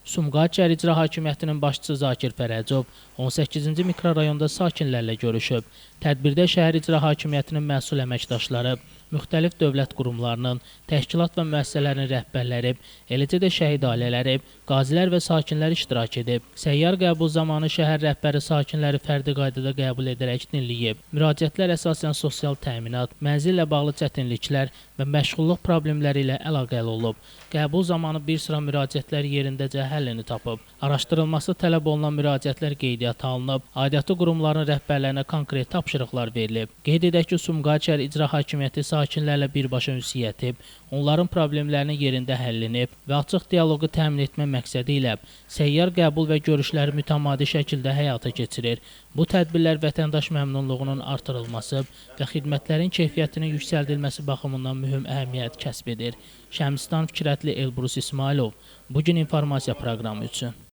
Sumqayıt şəhər İcra Hakimiyyətinin başçısı Zakir Fərəcov 18-ci mikrorayonda sakinlərlə görüşüb. Tədbirdə şəhər İcra Hakimiyyətinin məsul əməkdaşları, müxtəlif dövlət qurumlarının, təşkilat və müəssisələrin rəhbərləri, eləcə də şəhid ailələri, qazilər və sakinlər iştirak edib. Səyyar qəbul zamanı şəhər rəhbəri sakinləri fərdi qaydada qəbul edərək dinləyib. Müraciətlər əsasən sosial təminat, mənzillə bağlı çətinliklər və məşğulluq problemləri ilə əlaqəli olub. Qəbul zamanı bir sıra müraciətlər yerindəcə həllini tapıb. Araşdırılması tələb olunan müraciətlər qeydiyyata alınıb, aidiyyatı qurumların rəhbərlərinə konkret tapşırıqlar verilib. Qeyd edək ki, Sumqayıt şəhər İcra Hakimiyyəti sakinlərlə birbaşa ünsiyyət edib, onların problemlərinin yerində həllinib və açıq dialoqu təmin etmə məqsədi ilə səyyar qəbul və görüşləri mütəmadi şəkildə həyata keçirir. Bu tədbirlər vətəndaş məmnunluğunun artırılması və xidmətlərin keyfiyyətinin yüksəldilməsi baxımından mühüm əhəmiyyət kəsb edir. Şəmsistan Fikrətli Elbrus İsmailov, bugün informasiya proqramı üçün.